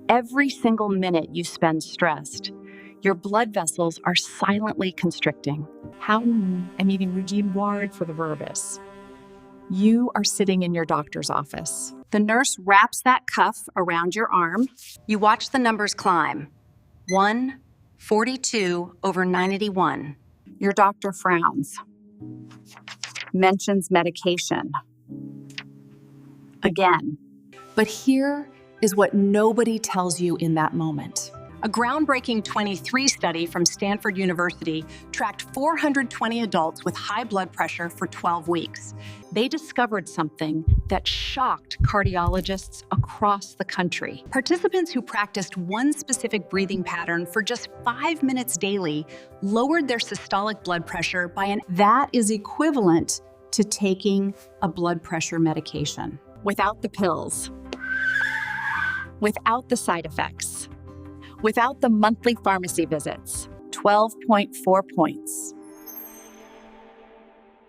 Every single minute you spend stressed, your blood vessels are silently constricting. How I'm eating routine ward for the verbis. You are sitting in your doctor's office. The nurse wraps that cuff around your arm. You watch the numbers climb. 142/91. Your doctor frowns. Mentions medication. Again. But here is what nobody tells you in that moment. A groundbreaking 23 study from Stanford University tracked 420 adults with high blood pressure for 12 weeks. They discovered something that shocked cardiologists across the country. Participants who practiced one specific breathing pattern for just 5 minutes daily lowered their systolic blood pressure by that is equivalent to taking a blood pressure medication. Without the pills, without the side effects, without the monthly pharmacy visits. 12.4 points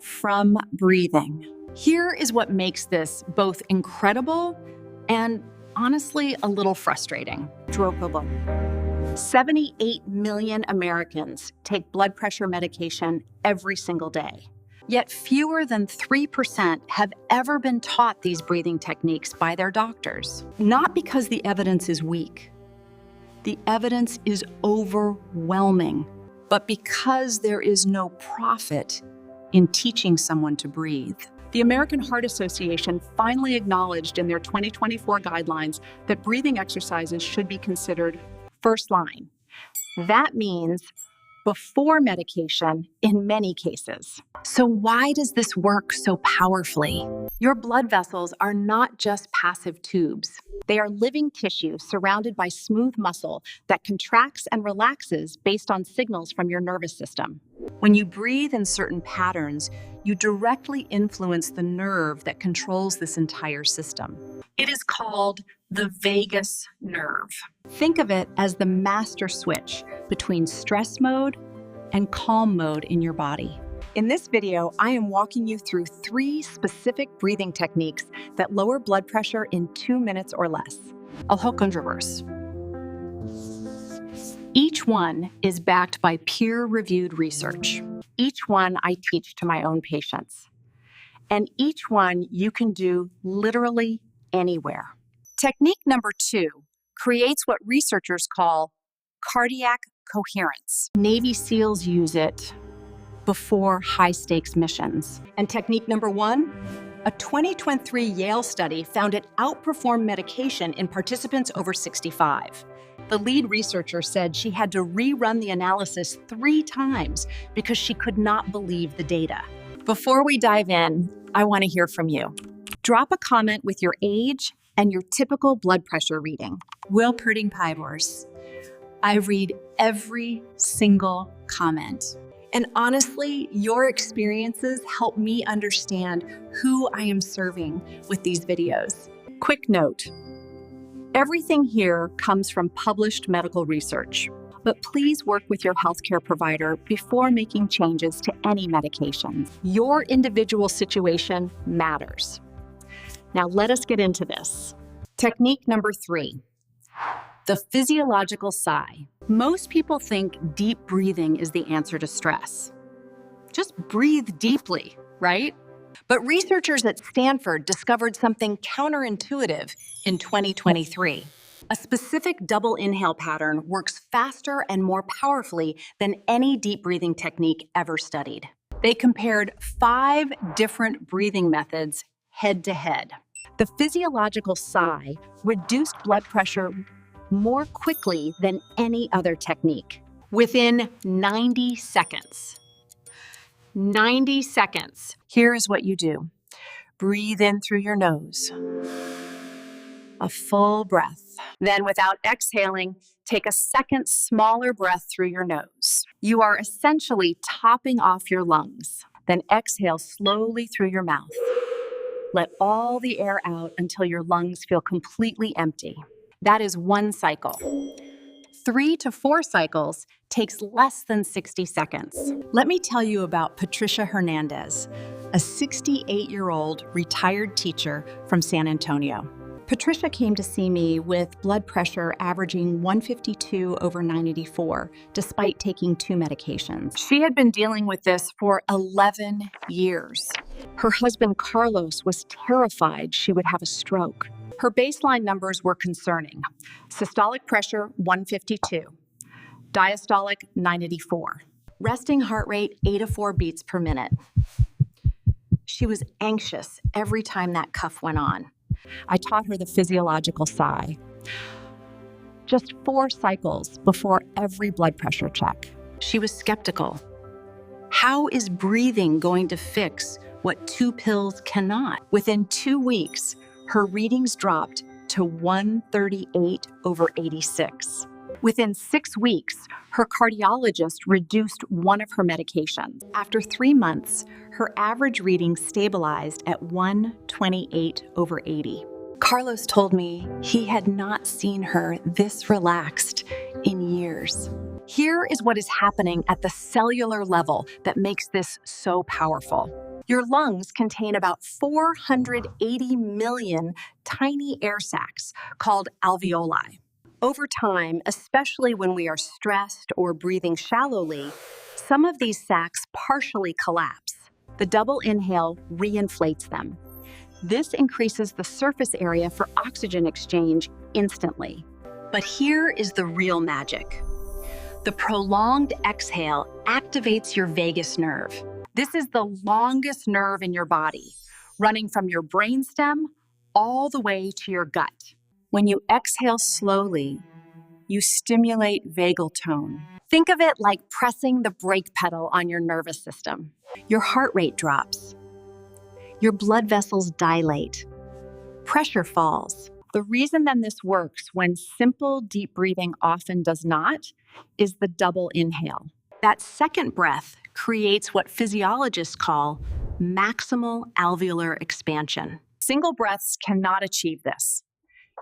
from breathing. Here is what makes this both incredible and honestly a little frustrating. 78 million Americans take blood pressure medication every single day. Yet fewer than 3% have ever been taught these breathing techniques by their doctors. Not because the evidence is weak. The evidence is overwhelming, but because there is no profit in teaching someone to breathe. The American Heart Association finally acknowledged in their 2024 guidelines that breathing exercises should be considered first line. That means before medication in many cases. So why does this work so powerfully? Your blood vessels are not just passive tubes. They are living tissue surrounded by smooth muscle that contracts and relaxes based on signals from your nervous system. When you breathe in certain patterns, you directly influence the nerve that controls this entire system. It is called the vagus nerve. Think of it as the master switch between stress mode and calm mode in your body. In this video, I am walking you through 3 specific breathing techniques that lower blood pressure in 2 minutes or less. Alhokondraverse. Each one is backed by peer-reviewed research. Each one I teach to my own patients. And each one you can do literally anywhere. Technique number 2 creates what researchers call cardiac coherence. Navy SEALs use it before high-stakes missions. And technique number 1, a 2023 Yale study found it outperformed medication in participants over 65. The lead researcher said she had to rerun the analysis 3 times because she could not believe the data. Before we dive in, I want to hear from you. Drop a comment with your age and your typical blood pressure reading. Will Perding Pybors. I read every single comment. And honestly, your experiences help me understand who I am serving with these videos. Quick note, everything here comes from published medical research, but please work with your healthcare provider before making changes to any medications. Your individual situation matters. Now let us get into this. Technique number 3, the physiological sigh. Most people think deep breathing is the answer to stress. Just breathe deeply, right? But researchers at Stanford discovered something counterintuitive in 2023. A specific double inhale pattern works faster and more powerfully than any deep breathing technique ever studied. They compared 5 different breathing methods head to head. The physiological sigh reduced blood pressure more quickly than any other technique, within 90 seconds. 90 seconds. Here is what you do. Breathe in through your nose. A full breath. Then without exhaling, take a second smaller breath through your nose. You are essentially topping off your lungs. Then exhale slowly through your mouth. Let all the air out until your lungs feel completely empty. That is 1 cycle. 3 to 4 cycles takes less than 60 seconds. Let me tell you about Patricia Hernandez, a 68-year-old retired teacher from San Antonio. Patricia came to see me with blood pressure averaging 152/984, despite taking 2 medications. She had been dealing with this for 11 years. Her husband, Carlos, was terrified she would have a stroke. Her baseline numbers were concerning. Systolic pressure, 152. Diastolic, 984. Resting heart rate, 8 to 4 beats per minute. She was anxious every time that cuff went on. I taught her the physiological sigh. Just 4 cycles before every blood pressure check. She was skeptical. How is breathing going to fix what 2 pills cannot? Within 2 weeks, her readings dropped to 138/86. Within 6 weeks, her cardiologist reduced one of her medications. After 3 months, her average reading stabilized at 128/80. Carlos told me he had not seen her this relaxed in years. Here is what is happening at the cellular level that makes this so powerful. Your lungs contain about 480 million tiny air sacs called alveoli. Over time, especially when we are stressed or breathing shallowly, some of these sacs partially collapse. The double inhale reinflates them. This increases the surface area for oxygen exchange instantly. But here is the real magic. The prolonged exhale activates your vagus nerve. This is the longest nerve in your body, running from your brainstem all the way to your gut. When you exhale slowly, you stimulate vagal tone. Think of it like pressing the brake pedal on your nervous system. Your heart rate drops. Your blood vessels dilate. Pressure falls. The reason then this works when simple deep breathing often does not is the double inhale. That second breath creates what physiologists call maximal alveolar expansion. Single breaths cannot achieve this.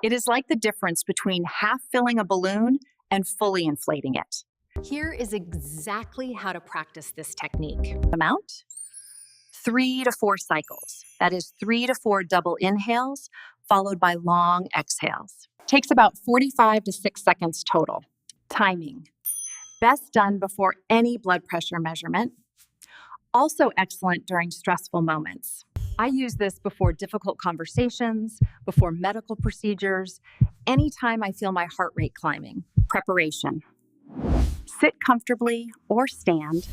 It is like the difference between half filling a balloon and fully inflating it. Here is exactly how to practice this technique. Amount, 3 to 4 cycles. That is 3 to 4 double inhales, followed by long exhales. Takes about 45 to 6 seconds total. Timing, best done before any blood pressure measurement. Also excellent during stressful moments. I use this before difficult conversations, before medical procedures, anytime I feel my heart rate climbing. Preparation. Sit comfortably or stand.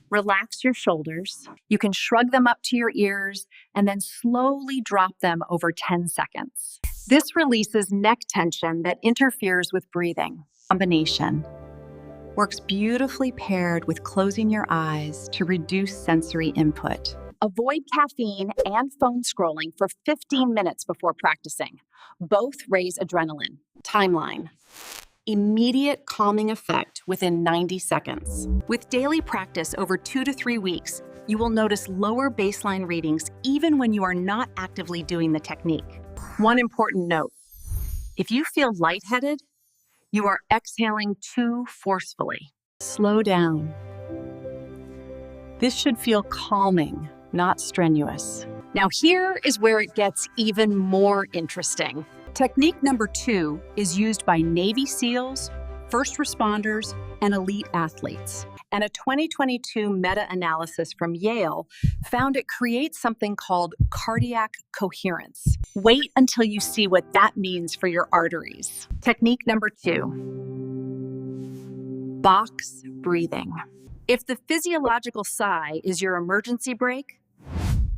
Relax your shoulders. You can shrug them up to your ears and then slowly drop them over 10 seconds. This releases neck tension that interferes with breathing. Combination works beautifully paired with closing your eyes to reduce sensory input. Avoid caffeine and phone scrolling for 15 minutes before practicing. Both raise adrenaline. Timeline. Immediate calming effect within 90 seconds. With daily practice over 2 to 3 weeks, you will notice lower baseline readings even when you are not actively doing the technique. One important note, if you feel lightheaded, you are exhaling too forcefully. Slow down. This should feel calming, not strenuous. Now here is where it gets even more interesting. Technique number 2 is used by Navy SEALs, first responders, and elite athletes. And a 2022 meta-analysis from Yale found it creates something called cardiac coherence. Wait until you see what that means for your arteries. Technique number 2, box breathing. If the physiological sigh is your emergency brake,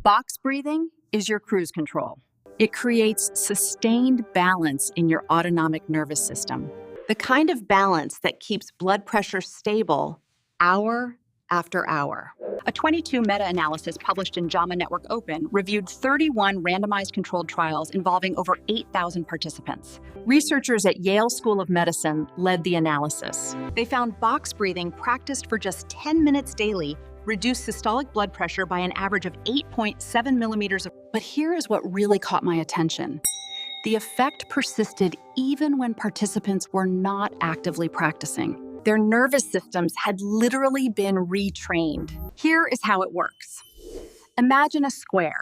box breathing is your cruise control. It creates sustained balance in your autonomic nervous system, the kind of balance that keeps blood pressure stable hour after hour. A 22 meta-analysis published in JAMA Network Open reviewed 31 randomized controlled trials involving over 8,000 participants. Researchers at Yale School of Medicine led the analysis. They found box breathing practiced for just 10 minutes daily reduced systolic blood pressure by an average of 8.7 millimeters. But here is what really caught my attention. The effect persisted even when participants were not actively practicing. Their nervous systems had literally been retrained. Here is how it works. Imagine a square.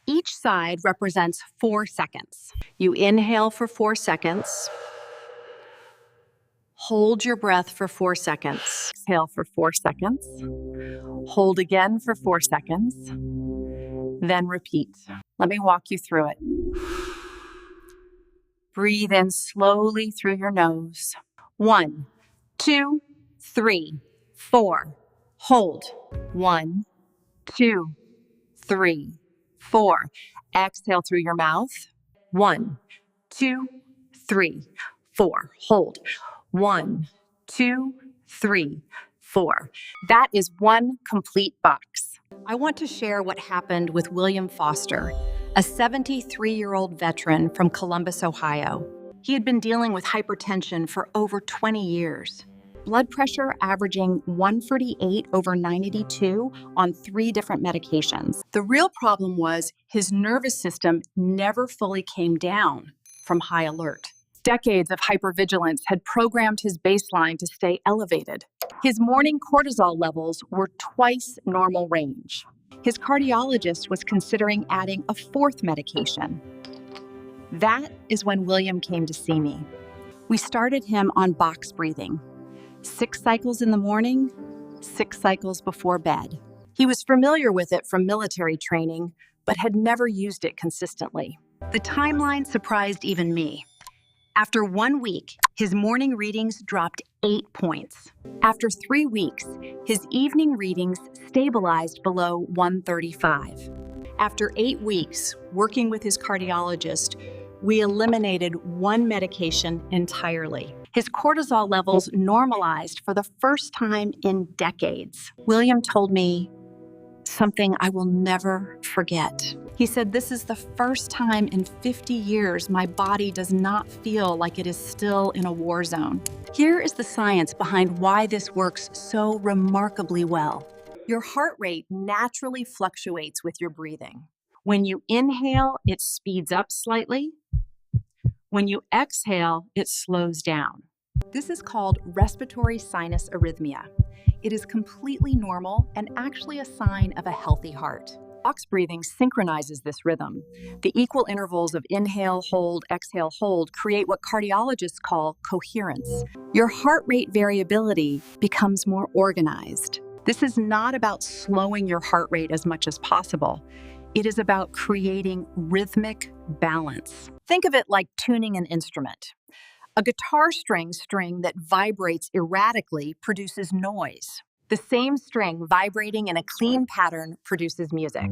Each side represents 4 seconds. You inhale for 4 seconds. Hold your breath for 4 seconds. Exhale for 4 seconds. Hold again for 4 seconds. Then repeat. Let me walk you through it. Breathe in slowly through your nose. 1, 2, 3, 4. Hold. 1, 2, 3, 4. Exhale through your mouth. 1, 2, 3, 4. Hold. 1, 2, 3, 4. That is one complete box. I want to share what happened with William Foster, a 73-year-old veteran from Columbus, Ohio. He had been dealing with hypertension for over 20 years. Blood pressure averaging 148/92 on 3 different medications. The real problem was his nervous system never fully came down from high alert. Decades of hypervigilance had programmed his baseline to stay elevated. His morning cortisol levels were twice normal range. His cardiologist was considering adding a 4th medication. That is when William came to see me. We started him on box breathing. 6 cycles in the morning, 6 cycles before bed. He was familiar with it from military training, but had never used it consistently. The timeline surprised even me. After 1 week, his morning readings dropped 8 points. After 3 weeks, his evening readings stabilized below 135. After 8 weeks, working with his cardiologist, we eliminated 1 medication entirely. His cortisol levels normalized for the first time in decades. William told me something I will never forget. He said, "This is the first time in 50 years my body does not feel like it is still in a war zone." Here is the science behind why this works so remarkably well. Your heart rate naturally fluctuates with your breathing. When you inhale, it speeds up slightly. When you exhale, it slows down. This is called respiratory sinus arrhythmia. It is completely normal and actually a sign of a healthy heart. Box breathing synchronizes this rhythm. The equal intervals of inhale, hold, exhale, hold create what cardiologists call coherence. Your heart rate variability becomes more organized. This is not about slowing your heart rate as much as possible. It is about creating rhythmic balance. Think of it like tuning an instrument. A guitar string that vibrates erratically produces noise. The same string vibrating in a clean pattern produces music.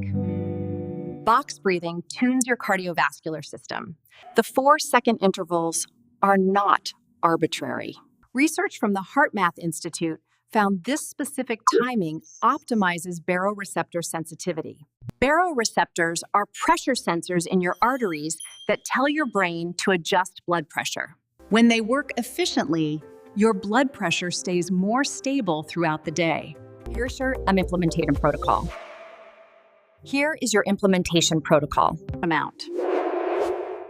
Box breathing tunes your cardiovascular system. The 4-second intervals are not arbitrary. Research from the HeartMath Institute found this specific timing optimizes baroreceptor sensitivity. Baroreceptors are pressure sensors in your arteries that tell your brain to adjust blood pressure. When they work efficiently, your blood pressure stays more stable throughout the day. Here's your implementation protocol. Here is your implementation protocol amount.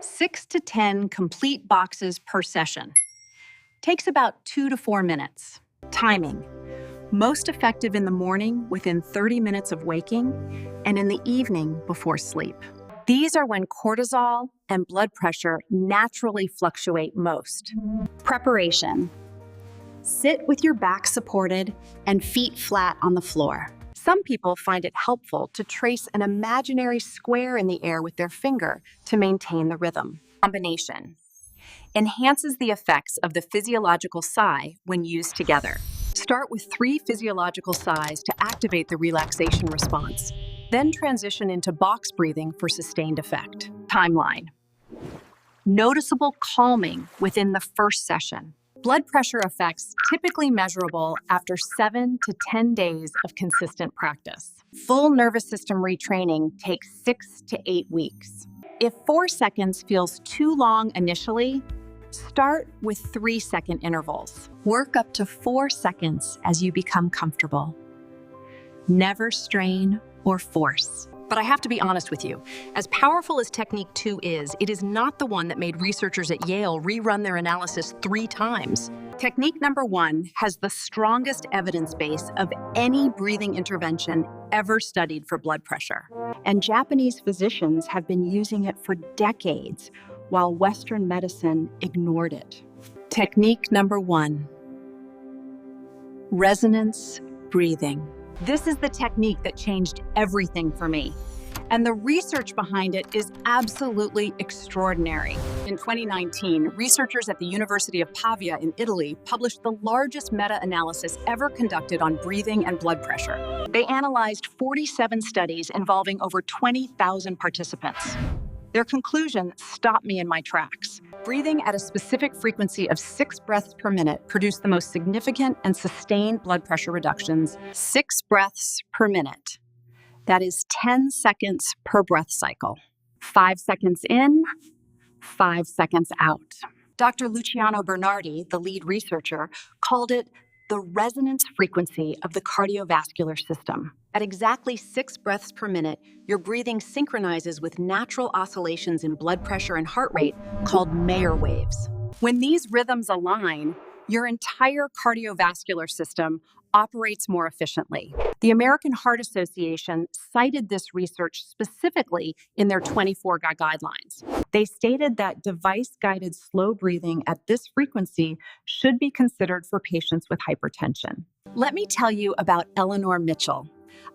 6 to 10 complete boxes per session. Takes about 2 to 4 minutes. Timing. Most effective in the morning within 30 minutes of waking, and in the evening before sleep. These are when cortisol and blood pressure naturally fluctuate most. Preparation. Sit with your back supported and feet flat on the floor. Some people find it helpful to trace an imaginary square in the air with their finger to maintain the rhythm. Combination. Enhances the effects of the physiological sigh when used together. Start with 3 physiological sighs to activate the relaxation response. Then transition into box breathing for sustained effect. Timeline. Noticeable calming within the first session. Blood pressure effects typically measurable after 7 to 10 days of consistent practice. Full nervous system retraining takes 6 to 8 weeks. If 4 seconds feels too long initially, start with 3-second intervals. Work up to 4 seconds as you become comfortable. Never strain or force. But I have to be honest with you. As powerful as Technique 2 is, it is not the one that made researchers at Yale rerun their analysis 3 times. Technique number 1 has the strongest evidence base of any breathing intervention ever studied for blood pressure. And Japanese physicians have been using it for decades, while Western medicine ignored it. Technique number 1, resonance breathing. This is the technique that changed everything for me. And the research behind it is absolutely extraordinary. In 2019, researchers at the University of Pavia in Italy published the largest meta-analysis ever conducted on breathing and blood pressure. They analyzed 47 studies involving over 20,000 participants. Their conclusion stopped me in my tracks. Breathing at a specific frequency of 6 breaths per minute produced the most significant and sustained blood pressure reductions. 6 breaths per minute. That is 10 seconds per breath cycle. 5 seconds in, 5 seconds out. Dr. Luciano Bernardi, the lead researcher, called it the resonance frequency of the cardiovascular system. At exactly 6 breaths per minute, your breathing synchronizes with natural oscillations in blood pressure and heart rate called Mayer waves. When these rhythms align, your entire cardiovascular system operates more efficiently. The American Heart Association cited this research specifically in their 24 guidelines. They stated that device-guided slow breathing at this frequency should be considered for patients with hypertension. Let me tell you about Eleanor Mitchell,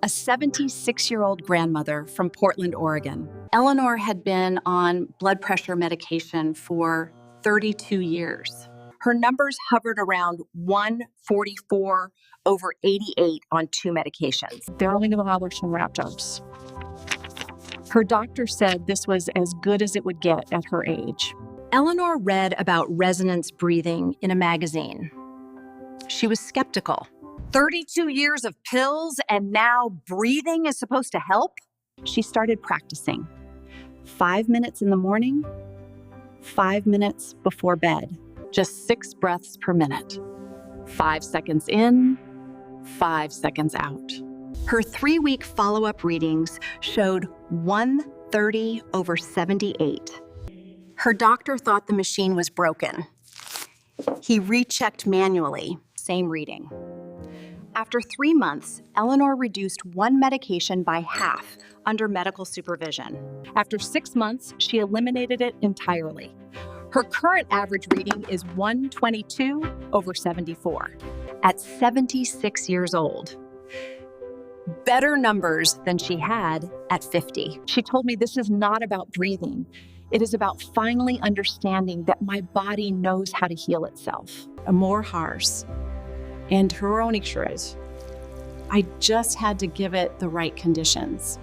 a 76-year-old grandmother from Portland, Oregon. Eleanor had been on blood pressure medication for 32 years. Her numbers hovered around 144/88 on 2 medications. They're only going to allow some wrap-ups. Her doctor said this was as good as it would get at her age. Eleanor read about resonance breathing in a magazine. She was skeptical. 32 years of pills and now breathing is supposed to help? She started practicing. 5 minutes in the morning, 5 minutes before bed. Just 6 breaths per minute. 5 seconds in, 5 seconds out. Her 3-week follow-up readings showed 130/78. Her doctor thought the machine was broken. He rechecked manually, same reading. After 3 months, Eleanor reduced 1 medication by half under medical supervision. After 6 months, she eliminated it entirely. Her current average reading is 122/74 at 76 years old. Better numbers than she had at 50. She told me this is not about breathing. It is about finally understanding that my body knows how to heal itself. Amor Hars and Huronic Shrez. I just had to give it the right conditions.